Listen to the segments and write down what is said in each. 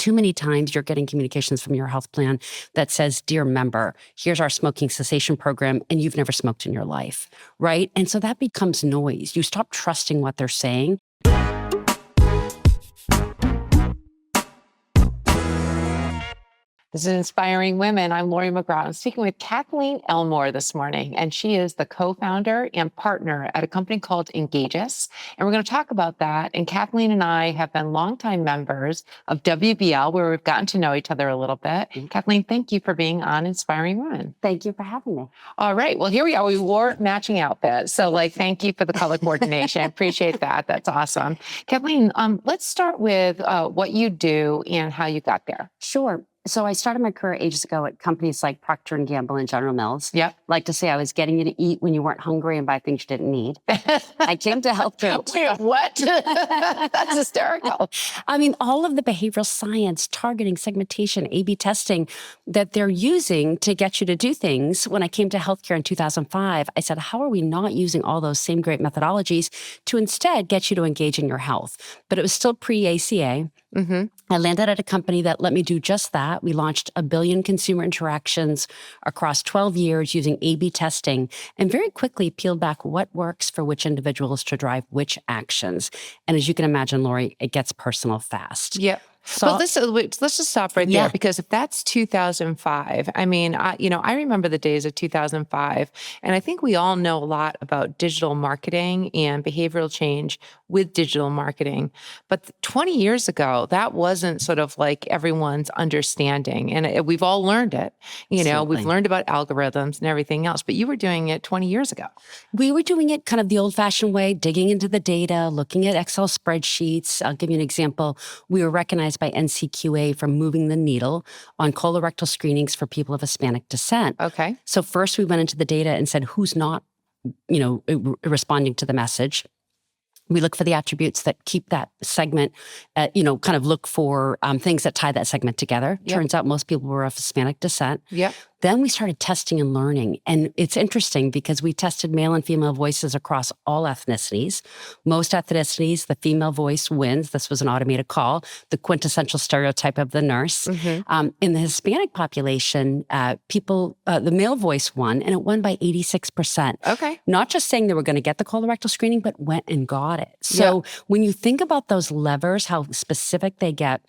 too many times you're getting communications from your health plan that says, dear member, here's our smoking cessation program, and you've never smoked in your life, right? And so that becomes noise. You stop trusting what they're saying. This is Inspiring Women. I'm Lori McGraw. I'm speaking with Kathleen Ellmore this morning, and she is the co-founder and partner at a company called Engagys. And we're going to talk about that. And Kathleen and I have been longtime members of WBL, where we've gotten to know each other a little bit. Kathleen, thank you for being on Inspiring Women. Thank you for having me. All right. Well, here we are. We wore matching outfits. So thank you for the color coordination. I appreciate that. That's awesome. Kathleen, let's start with what you do and how you got there. Sure. So I started my career ages ago at companies like Procter & Gamble and General Mills. Yep. Like to say I was getting you to eat when you weren't hungry and buy things you didn't need. I came to healthcare. Wait, what? That's hysterical. I mean, all of the behavioral science, targeting, segmentation, A/B testing that they're using to get you to do things. When I came to healthcare in 2005, I said, how are we not using all those same great methodologies to instead get you to engage in your health? But it was still pre-ACA. Mm-hmm. I landed at a company that let me do just that. We launched 1 billion consumer interactions across 12 years using A/B testing, and very quickly peeled back what works for which individuals to drive which actions. And as you can imagine, Lori, it gets personal fast. Yep. So, but let's just stop right there, because if that's 2005, I mean, I remember the days of 2005, and I think we all know a lot about digital marketing and behavioral change with digital marketing. But 20 years ago, that wasn't sort of like everyone's understanding, and we've all learned it. We've learned about algorithms and everything else, but you were doing it 20 years ago. We were doing it kind of the old-fashioned way, digging into the data, looking at Excel spreadsheets. I'll give you an example. We were recognized by NCQA for moving the needle on colorectal screenings for people of Hispanic descent. Okay. So first we went into the data and said, who's not, responding to the message? We look for the attributes that keep that segment, kind of look for things that tie that segment together. Yep. Turns out most people were of Hispanic descent. Yep. Then we started testing and learning. And it's interesting because we tested male and female voices across all ethnicities. Most ethnicities, the female voice wins. This was an automated call, the quintessential stereotype of the nurse. Mm-hmm. In the Hispanic population, the male voice won, and it won by 86%. Okay. Not just saying they were going to get the colorectal screening, but went and got it. So when you think about those levers, how specific they get,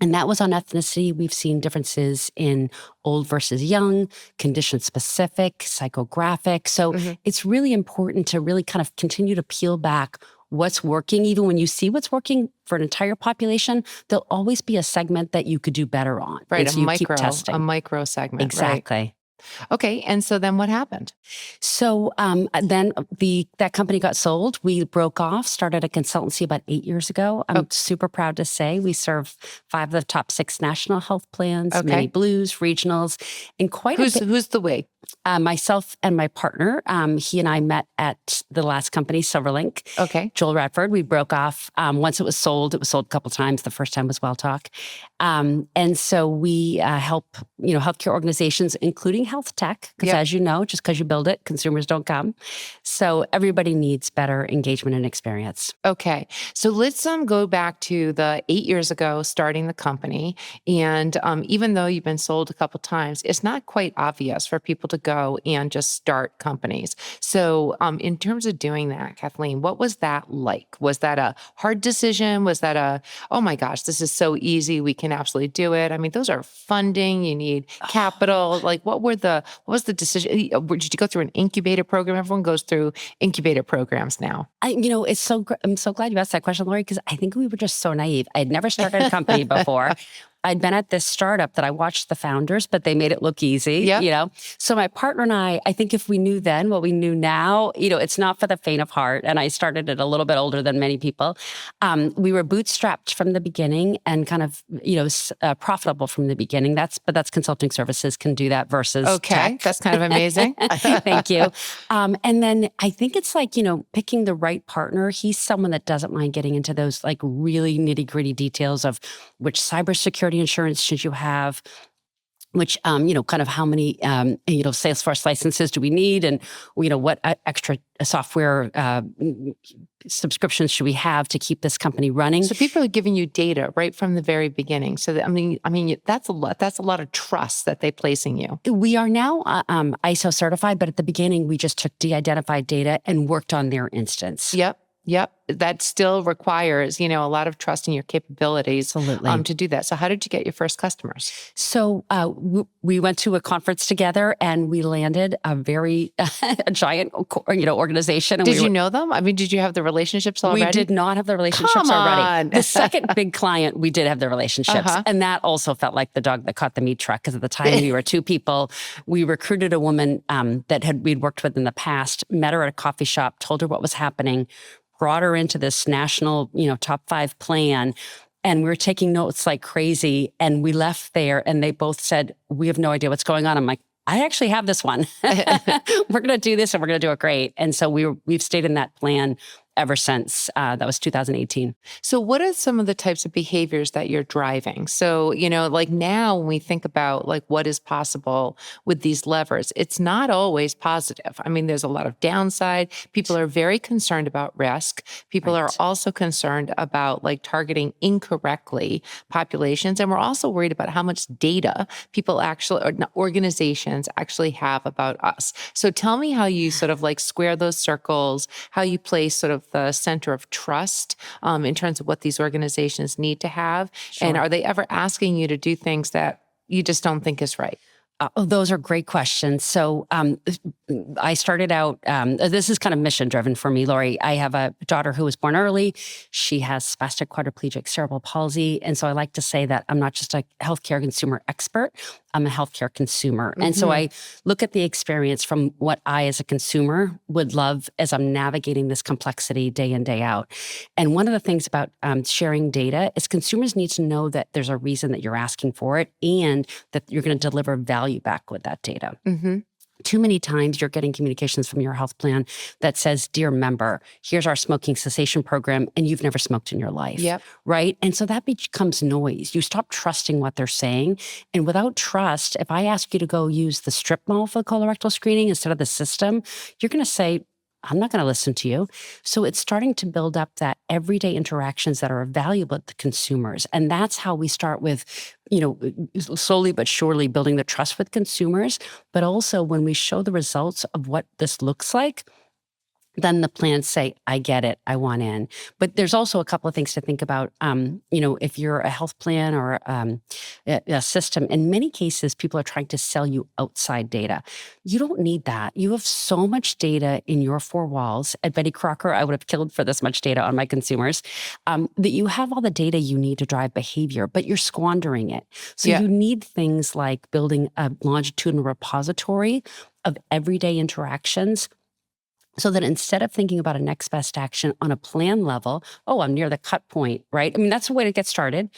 and that was on ethnicity. We've seen differences in old versus young, condition-specific, psychographic. So it's really important to really kind of continue to peel back what's working. Even when you see what's working for an entire population, there'll always be a segment that you could do better on. Right, so a micro segment. Exactly. Right. Okay, and so then what happened? So then that company got sold. We broke off, started a consultancy about 8 years ago. I'm super proud to say we serve 5 of the top 6 national health plans, many blues, regionals, and quite a bit. Who's the we? Myself and my partner, he and I met at the last company, Silverlink. Okay. Joel Radford. We broke off. Once it was sold a couple times. The first time was Well Talk. And so we help, healthcare organizations, including health tech, because as you know, just because you build it, consumers don't come. So everybody needs better engagement and experience. Okay. So let's go back to the 8 years ago, starting the company. And even though you've been sold a couple times, it's not quite obvious for people to go and just start companies. So in terms of doing that, Kathleen, what was that like? Was that a hard decision? Was that oh my gosh, this is so easy, we can absolutely do it? I mean, those are funding, you need capital. What was the decision? Did you go through an incubator program? Everyone goes through incubator programs now. I'm so glad you asked that question, Lori, because I think we were just so naive. I had never started a company before. I'd been at this startup that I watched the founders, but they made it look easy, So my partner and I think if we knew then what we knew now, it's not for the faint of heart. And I started it a little bit older than many people. We were bootstrapped from the beginning and kind of, profitable from the beginning. That's consulting services can do that versus tech. That's kind of amazing. Thank you. And then I think it's like, picking the right partner. He's someone that doesn't mind getting into those like really nitty gritty details of which cybersecurity insurance should you have, which, kind of how many, Salesforce licenses do we need? And, what extra software subscriptions should we have to keep this company running? So people are giving you data right from the very beginning. So that's a lot. That's a lot of trust that they place in you. We are now ISO certified, but at the beginning, we just took de-identified data and worked on their instance. Yep. That still requires, a lot of trust in your capabilities. Absolutely. To do that. So how did you get your first customers? So we went to a conference together and we landed a very giant, organization. And did you know them? Did you have the relationships already? We did not have the relationships already. The second big client, we did have the relationships. And that also felt like the dog that caught the meat truck, because at the time we were two people. We recruited a woman that we'd worked with in the past, met her at a coffee shop, told her what was happening, brought her into this national, top 5 plan. And we were taking notes like crazy. And we left there and they both said, we have no idea what's going on. I'm like, I actually have this one. We're going to do this and we're going to do it great. And so we've stayed in that plan ever since. That was 2018. So what are some of the types of behaviors that you're driving? So, like now when we think about like what is possible with these levers, it's not always positive. There's a lot of downside. People are very concerned about risk. People are also concerned about like targeting incorrectly populations. And we're also worried about how much data people or organizations actually have about us. So tell me how you sort of like square those circles, how you place sort of the center of trust in terms of what these organizations need to have. Sure. And are they ever asking you to do things that you just don't think is right? Those are great questions. So I started out, this is kind of mission driven for me, Lori. I have a daughter who was born early. She has spastic quadriplegic cerebral palsy. And so I like to say that I'm not just a healthcare consumer expert, I'm a healthcare consumer. Mm-hmm. And so I look at the experience from what I as a consumer would love as I'm navigating this complexity day in, day out. And one of the things about sharing data is consumers need to know that there's a reason that you're asking for it and that you're going to deliver value back with that data. Mm-hmm. Too many times you're getting communications from your health plan that says, dear member, here's our smoking cessation program, and you've never smoked in your life, right? And so that becomes noise. You stop trusting what they're saying. And without trust, if I ask you to go use the strip mall for colorectal screening instead of the system, you're going to say, I'm not going to listen to you. So it's starting to build up that everyday interactions that are valuable to consumers. And that's how we start with, slowly but surely building the trust with consumers. But also when we show the results of what this looks like, then the plans say, I get it, I want in. But there's also a couple of things to think about. If you're a health plan or a system, in many cases, people are trying to sell you outside data. You don't need that. You have so much data in your 4 walls. At Betty Crocker, I would have killed for this much data on my consumers, that you have all the data you need to drive behavior, but you're squandering it. So you need things like building a longitudinal repository of everyday interactions, so that instead of thinking about a next best action on a plan level, I'm near the cut point, right? That's a way to get started.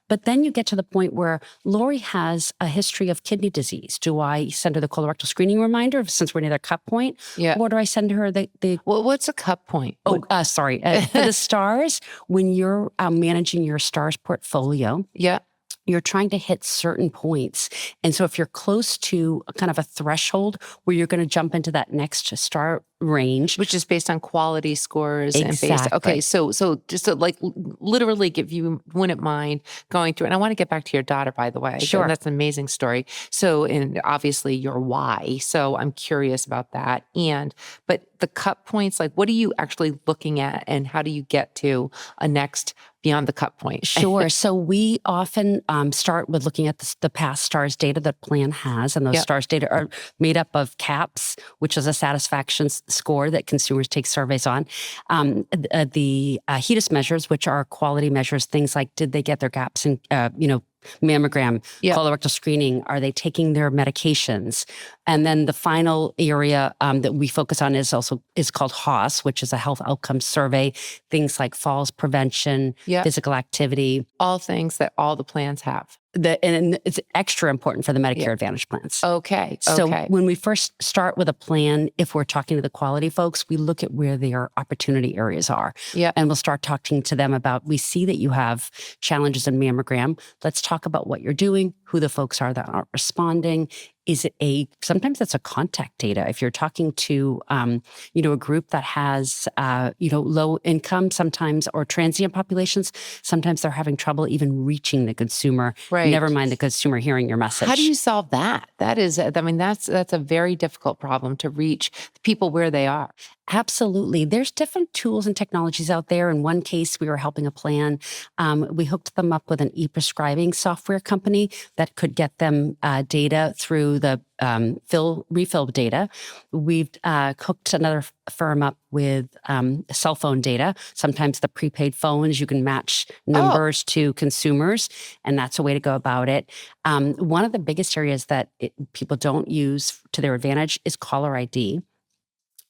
But then you get to the point where Lori has a history of kidney disease. Do I send her the colorectal screening reminder since we're near the cut point? Yeah. Or do I send her the Well, what's a cut point? Sorry. For the stars, when you're managing your stars portfolio. Yeah. You're trying to hit certain points. And so if you're close to kind of a threshold where you're going to jump into that next star range. Which is based on quality scores. Exactly. And based, okay, so just to like literally if you wouldn't mind going through, and I want to get back to your daughter, by the way. Sure. That's an amazing story. So, and obviously your why. So I'm curious about that. But the cut points, like what are you actually looking at and how do you get to a next beyond the cut point? Sure. So we often start with looking at the past stars data that plan has. And those stars data are made up of CAPS, which is a satisfaction score that consumers take surveys on. The HEDIS measures, which are quality measures, things like did they get their gaps in, mammogram, colorectal screening, are they taking their medications? And then the final area that we focus on is called HOS, which is a health outcomes survey, things like falls prevention, physical activity. All things that all the plans have. And it's extra important for the Medicare Advantage plans. Okay. So when we first start with a plan, if we're talking to the quality folks, we look at where their opportunity areas are. And we'll start talking to them about, we see that you have challenges in mammogram. Let's talk talk about what you're doing, who the folks are that aren't responding. Is it sometimes it's a contact data. If you're talking to, a group that has, low income sometimes or transient populations, sometimes they're having trouble even reaching the consumer, Right. never mind the consumer hearing your message. How do you solve that? That's a very difficult problem to reach people where they are. Absolutely. There's different tools and technologies out there. In one case, we were helping a plan. We hooked them up with an e-prescribing software company that could get them data through the refill data. We've hooked another firm up with cell phone data. Sometimes the prepaid phones, you can match numbers to consumers, and that's a way to go about it. One of the biggest areas that people don't use to their advantage is caller ID.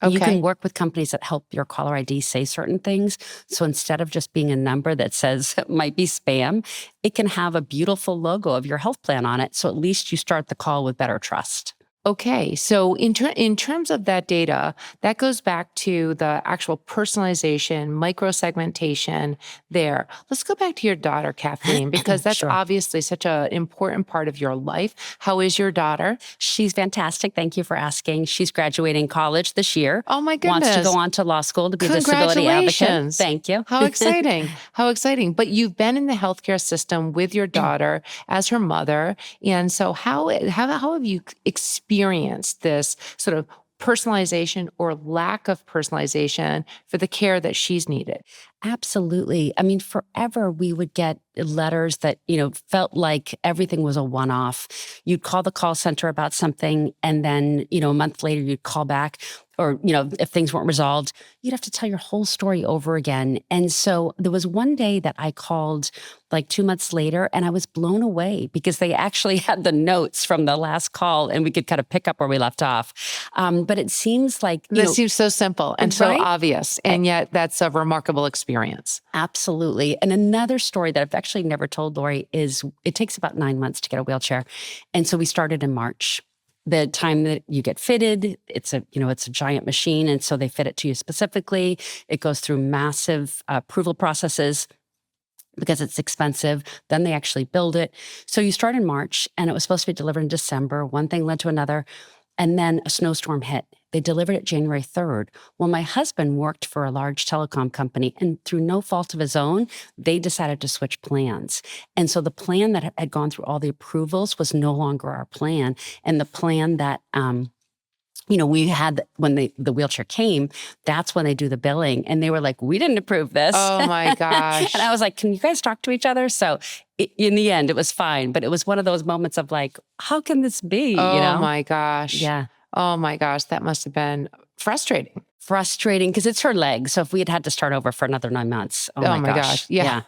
Okay. You can work with companies that help your caller ID say certain things. So instead of just being a number that says it might be spam, it can have a beautiful logo of your health plan on it. So at least you start the call with better trust. Okay, so in terms of that data, that goes back to the actual personalization, micro-segmentation there. Let's go back to your daughter, Kathleen, because that's Sure. obviously such an important part of your life. How is your daughter? She's fantastic. Thank you for asking. She's graduating college this year. Oh my goodness. Wants to go on to law school to be a disability advocate. Congratulations. Thank you. How exciting. How exciting. But you've been in the healthcare system with your daughter as her mother. And so how have you experienced this sort of personalization or lack of personalization for the care that she's needed? Absolutely. I mean, forever we would get letters that, felt like everything was a one-off. You'd call the call center about something, and then, a month later you'd call back, or, if things weren't resolved, you'd have to tell your whole story over again. And so there was one day that I called like 2 months later, and I was blown away because they actually had the notes from the last call, and we could kind of pick up where we left off. But it seems like, this seems so simple and so right? obvious, and yet that's a remarkable experience. Absolutely. And another story that I've actually never told, Lori, is it takes about 9 months to get a wheelchair. And so we started in March. The time that you get fitted, it's a giant machine. And so they fit it to you specifically. It goes through massive approval processes because it's expensive. Then they actually build it. So you start in March, and it was supposed to be delivered in December. One thing led to another. And then a snowstorm hit. They delivered it January 3rd. Well, my husband worked for a large telecom company, and through no fault of his own, they decided to switch plans. And so the plan that had gone through all the approvals was no longer our plan. And the plan that we had when the wheelchair came, that's when they do the billing. And they were like, we didn't approve this. Oh my gosh. And I was like, can you guys talk to each other? So in the end, it was fine. But it was one of those moments of like, how can this be? Oh my gosh. Yeah. Oh my gosh. That must have been frustrating. Frustrating because it's her leg. So if we had to start over for another 9 months, oh my gosh. Yeah.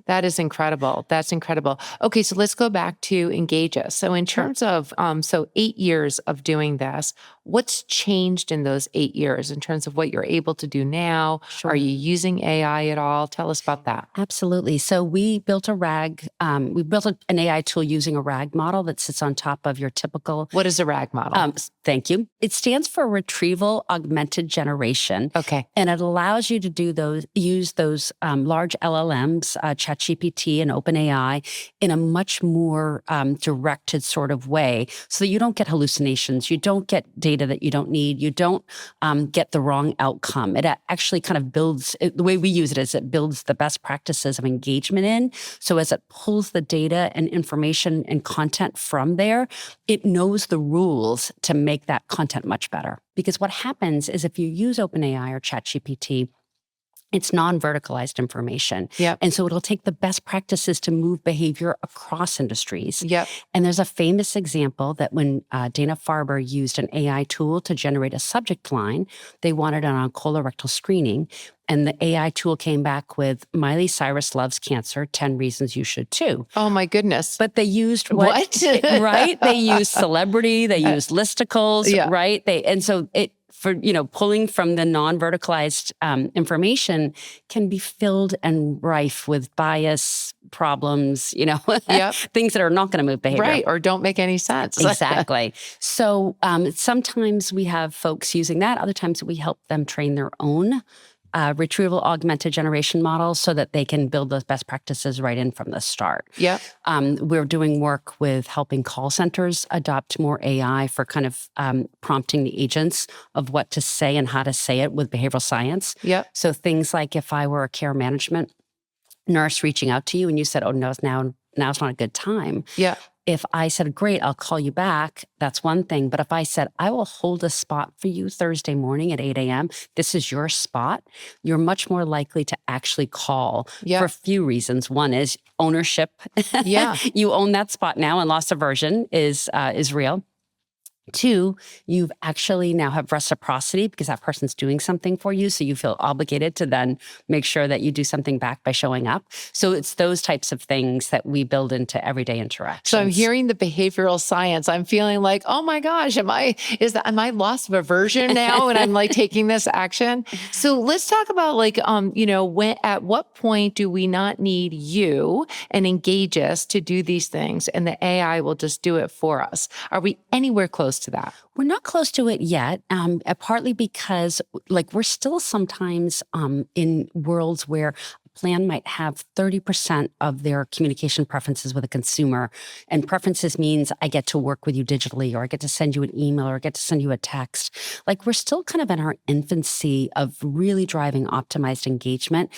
That is incredible. That's incredible. Okay, so let's go back to Engagys. So in terms of, 8 years of doing this, what's changed in those 8 years in terms of what you're able to do now? Sure. Are you using AI at all? Tell us about that. Absolutely. So we built a RAG. We built an AI tool using a RAG model that sits on top of your typical. What is a RAG model? Thank you. It stands for Retrieval Augmented Generation. Okay. And it allows you to use those large LLMs, ChatGPT and OpenAI, in a much more directed sort of way so that you don't get hallucinations. You don't get data that you don't need. You don't get the wrong outcome. It actually kind of builds, the way we use it is it builds the best practices of engagement in. So as it pulls the data and information and content from there, it knows the rules to make that content much better. Because what happens is if you use OpenAI or ChatGPT, it's non-verticalized information. Yep. And so it'll take the best practices to move behavior across industries. Yep. And there's a famous example that when Dana-Farber used an AI tool to generate a subject line, they wanted it on colorectal screening. And the AI tool came back with Miley Cyrus loves cancer, 10 reasons you should too. Oh my goodness. But they used what? Right? They used celebrity, they used listicles, Yeah. right? Pulling from the non-verticalized information can be filled and rife with bias, problems, Yep. things that are not going to move behavior. Right, or don't make any sense. Exactly. So sometimes we have folks using that. Other times we help them train their own retrieval augmented generation models so that they can build those best practices right in from the start. Yeah. We're doing work with helping call centers adopt more AI for kind of prompting the agents of what to say and how to say it with behavioral science. Yep. So things like if I were a care management nurse reaching out to you and you said, oh, no, now's not a good time. Yeah. If I said, great, I'll call you back, that's one thing. But if I said, I will hold a spot for you Thursday morning at 8 a.m., this is your spot, you're much more likely to actually call for a few reasons. One is ownership. Yeah. You own that spot now, and loss aversion is real. Two, you've actually now have reciprocity because that person's doing something for you. So you feel obligated to then make sure that you do something back by showing up. So it's those types of things that we build into everyday interactions. So I'm hearing the behavioral science. I'm feeling like, oh my gosh, am I loss of aversion now? And I'm like taking this action. So let's talk about like, at what point do we not need you and Engagys to do these things and the AI will just do it for us? Are we anywhere close to that? We're not close to it yet, partly because like we're still sometimes in worlds where a plan might have 30% of their communication preferences with a consumer. And preferences means I get to work with you digitally, or I get to send you an email, or I get to send you a text. Like we're still kind of in our infancy of really driving optimized engagement.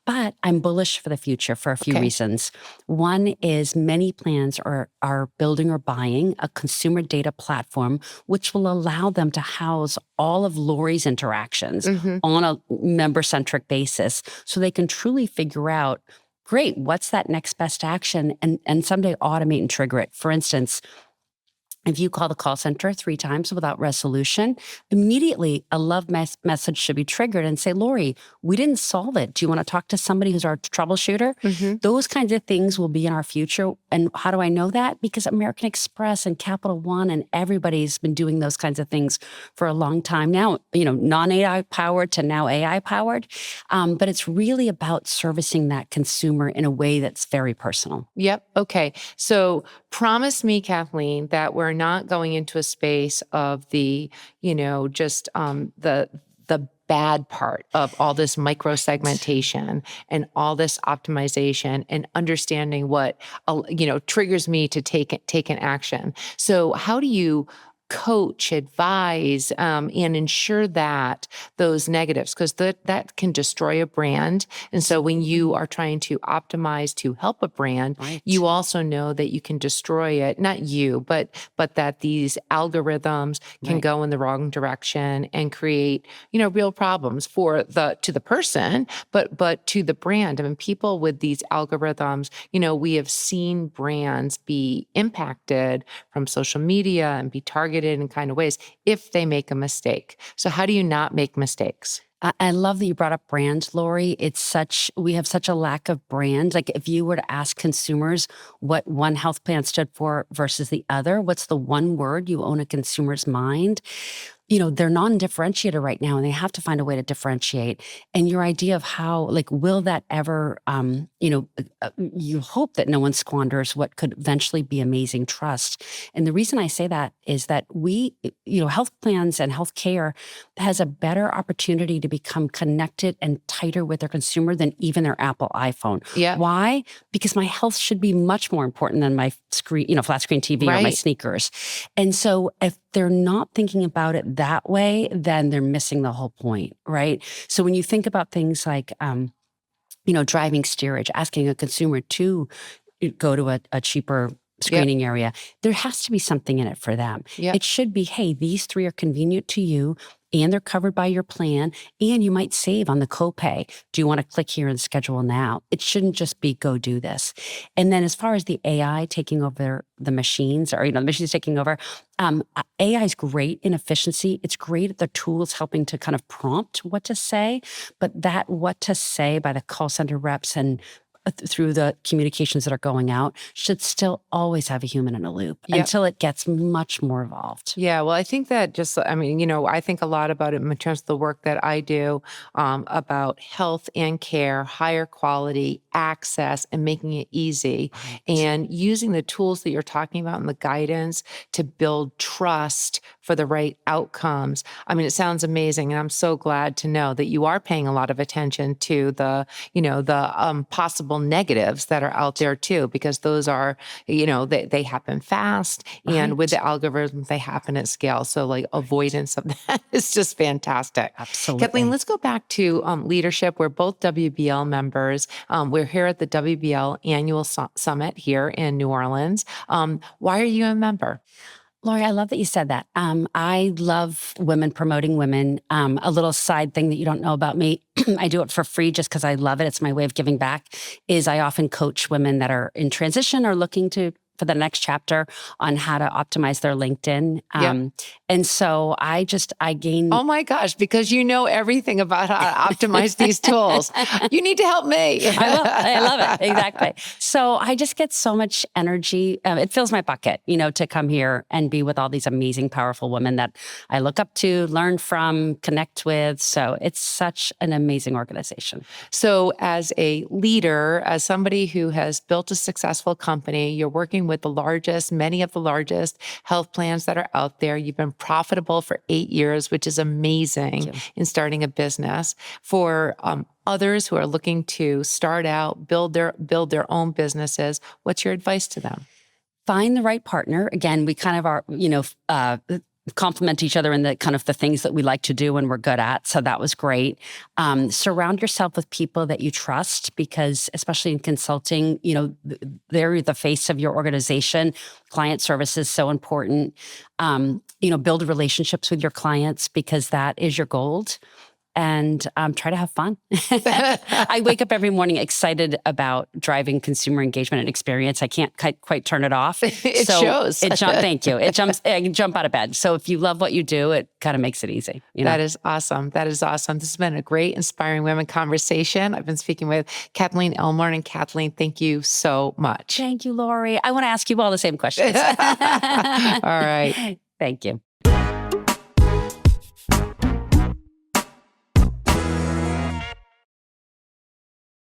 But I'm bullish for the future for a few reasons. One is many plans are building or buying a consumer data platform, which will allow them to house all of Lori's interactions on a member-centric basis so they can truly figure out, great, what's that next best action? And someday automate and trigger it. For instance, if you call the call center 3 times without resolution, immediately a love message should be triggered and say, Lori, we didn't solve it. Do you want to talk to somebody who's our troubleshooter? Those kinds of things will be in our future. And how do I know that? Because American Express and Capital One and everybody's been doing those kinds of things for a long time now, non-AI powered to now AI powered. But it's really about servicing that consumer in a way that's very personal. Yep. Okay. So promise me, Kathleen, that we're not going into a space of the, the bad part of all this micro-segmentation and all this optimization and understanding what, triggers me to take an action. So how do you coach, advise, and ensure that those negatives, because that can destroy a brand. And so when you are trying to optimize to help a brand, you also know that you can destroy it, not you, but that these algorithms can go in the wrong direction and create, real problems to the person, but to the brand. I mean, people with these algorithms, we have seen brands be impacted from social media and be targeted in kind of ways if they make a mistake. So how do you not make mistakes? I love that you brought up brand, Lori. We have such a lack of brand. Like if you were to ask consumers what one health plan stood for versus the other, what's the one word you own a consumer's mind? They're non-differentiated right now, and they have to find a way to differentiate. And your idea of how, will that ever, you hope that no one squanders what could eventually be amazing trust. And the reason I say that is that health plans and healthcare has a better opportunity to become connected and tighter with their consumer than even their Apple iPhone. Yeah. Why? Because my health should be much more important than my screen, flat screen TV or my sneakers. And so if they're not thinking about it that way, then they're missing the whole point, right? So when you think about things like, driving steerage, asking a consumer to go to a cheaper screening area, there has to be something in it for them. It should be, hey, these 3 are convenient to you and they're covered by your plan, and you might save on the copay. Do you want to click here and schedule now? It shouldn't just be go do this. And then as far as the AI taking over the machines, or the machines taking over, AI is great in efficiency. It's great at the tools helping to kind of prompt what to say, but that what to say by the call center reps and through the communications that are going out should still always have a human in a loop until it gets much more evolved. Yeah, well, I think that I think a lot about it in terms of the work that I do about health and care, higher quality, access, and making it easy, and using the tools that you're talking about and the guidance to build trust for the right outcomes. I mean, it sounds amazing. And I'm so glad to know that you are paying a lot of attention to the, possible negatives that are out there too, because those are, they happen fast. And with the algorithms, they happen at scale. So like avoidance of that is just fantastic. Absolutely. Kathleen, let's go back to leadership. We're both WBL members. We're here at the WBL annual summit here in New Orleans. Why are you a member? Lori, I love that you said that. I love women promoting women. A little side thing that you don't know about me, I do it for free just because I love it. It's my way of giving back, is I often coach women that are in transition or looking for the next chapter on how to optimize their LinkedIn. And so I gain. Oh my gosh, because you know everything about how to optimize these tools. You need to help me. I will. I love it. Exactly. So I just get so much energy. It fills my bucket, to come here and be with all these amazing, powerful women that I look up to, learn from, connect with. So it's such an amazing organization. So as a leader, as somebody who has built a successful company, you're working with many of the largest health plans that are out there. You've been profitable for 8 years, which is amazing in starting a business. For others who are looking to start out, build their own businesses, what's your advice to them? Find the right partner. Again, we kind of are, complement each other in the kind of the things that we like to do and we're good at. So that was great. Surround yourself with people that you trust, because especially in consulting, they're the face of your organization. Client service is so important. Build relationships with your clients, because that is your gold. And try to have fun. I wake up every morning excited about driving consumer engagement and experience. I can't quite turn it off. It shows. Thank you. I can jump out of bed. So if you love what you do, it kind of makes it easy. That is awesome. That is awesome. This has been a great Inspiring Women conversation. I've been speaking with Kathleen Ellmore. And Kathleen, thank you so much. Thank you, Lori. I want to ask you all the same questions. All right. Thank you.